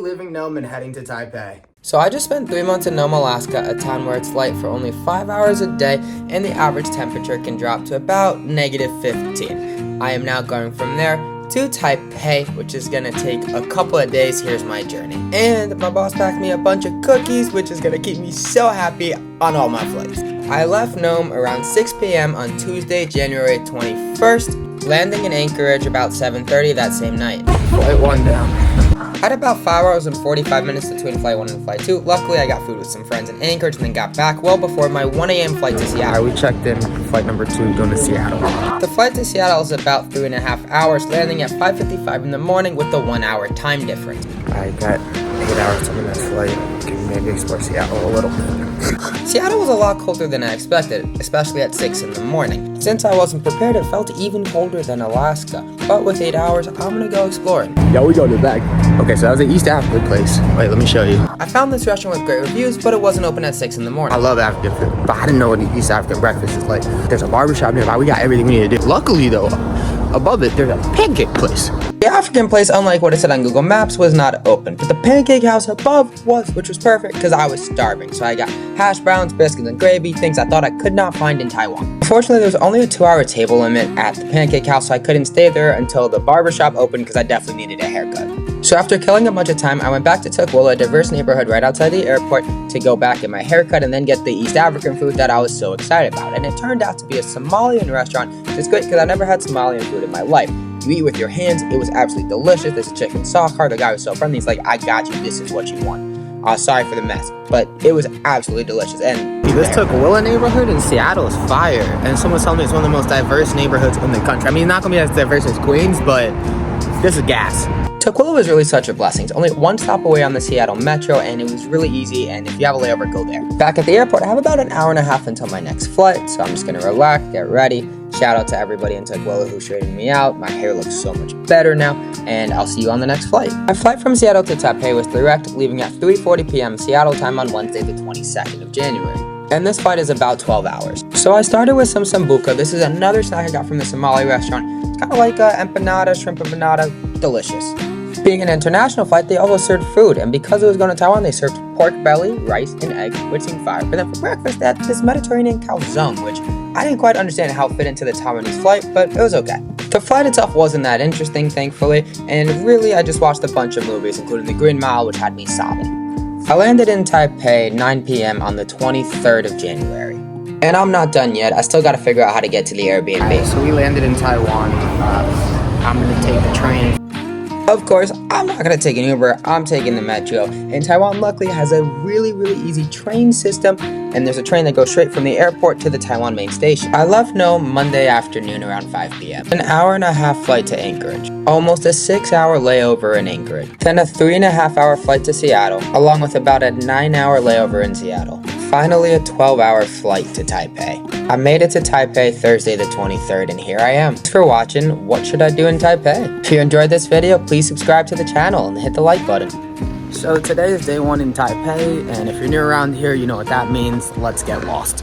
leaving Nome and heading to Taipei. So I just spent 3 months in Nome, Alaska, a town where it's light for only 5 hours a day and the average temperature can drop to about -15. I am now going from there to Taipei, which is gonna take a couple of days. Here's my journey. And my boss packed me a bunch of cookies, which is gonna keep me so happy on all my flights. I left Nome around 6 p.m. on Tuesday, January 21st, landing in Anchorage about 7:30 that same night. Flight 1 down. I had about 5 hours and 45 minutes between flight 1 and flight 2. Luckily, I got food with some friends in Anchorage and then got back well before my 1 a.m. flight to Seattle. Alright, we checked in flight number 2 going to Seattle. The flight to Seattle is about 3.5 hours, landing at 5:55 in the morning with a 1 hour time difference. I got 8 hours on the next flight. Can maybe explore Seattle a little bit. Seattle was a lot colder than I expected, especially at 6 in the morning. Since I wasn't prepared, it felt even colder than Alaska. But with 8 hours, I'm gonna go exploring. Yeah, we going to the back. Okay, so that was an East African place. Wait, let me show you. I found this restaurant with great reviews, but it wasn't open at 6 in the morning. I love African food, but I didn't know what East African breakfast is like. There's a barbershop nearby. We got everything we need to do. Luckily, though, above it, there's a pancake place. The African place, unlike what it said on Google Maps, was not open, but the pancake house above was, which was perfect because I was starving. So I got hash browns, biscuits, and gravy, things I thought I could not find in Taiwan. Unfortunately, there was only a 2-hour table limit at the pancake house, so I couldn't stay there until the barbershop opened because I definitely needed a haircut. So after killing a bunch of time, I went back to Tukwila, a diverse neighborhood right outside the airport, to go back get my haircut and then get the East African food that I was so excited about. And it turned out to be a Somalian restaurant. It's great because I never had Somalian food in my life. You eat with your hands. It was absolutely delicious. There's a chicken sakar. The guy was so friendly. He's like, I got you. This is what you want. Sorry for the mess, but it was absolutely delicious. And this Tukwila neighborhood in Seattle is fire. And someone's telling me it's one of the most diverse neighborhoods in the country. I mean, it's not going to be as diverse as Queens, but this is gas. Tukwila was really such a blessing. It's only 1 stop away on the Seattle Metro, and it was really easy, and if you have a layover, go there. Back at the airport, I have about an hour and a half until my next flight, so I'm just gonna relax, get ready. Shout out to everybody in Tukwila who straightened me out. My hair looks so much better now, and I'll see you on the next flight. My flight from Seattle to Taipei was direct, leaving at 3:40 p.m. Seattle time on Wednesday the 22nd of January. And this flight is about 12 hours. So I started with some sambuca. This is another snack I got from the Somali restaurant. It's kind of like empanada, shrimp empanada, delicious. Being an international flight, they also served food, and because it was going to Taiwan, they served pork belly, rice, and eggs, which seemed fire. But then for breakfast, they had this Mediterranean calzone, which I didn't quite understand how it fit into the Taiwanese flight, but it was okay. The flight itself wasn't that interesting, thankfully, and really I just watched a bunch of movies, including The Green Mile, which had me sobbing. I landed in Taipei 9 p.m. on the 23rd of January. And I'm not done yet. I still got to figure out how to get to the Airbnb. So we landed in Taiwan. I'm going to take the train. Of course, I'm not going to take an Uber, I'm taking the Metro. And Taiwan luckily has a really easy train system, and there's a train that goes straight from the airport to the Taiwan main station. I left Nome Monday afternoon around 5 p.m. An hour and a half flight to Anchorage, almost a 6-hour layover in Anchorage, then a 3.5-hour flight to Seattle, along with about a 9-hour layover in Seattle. Finally, a 12-hour flight to Taipei. I made it to Taipei Thursday the 23rd, and here I am. Thanks for watching What Should I Do in Taipei? If you enjoyed this video, please subscribe to the channel and hit the like button. So today is day 1 in Taipei, and if you're new around here, you know what that means. Let's get lost.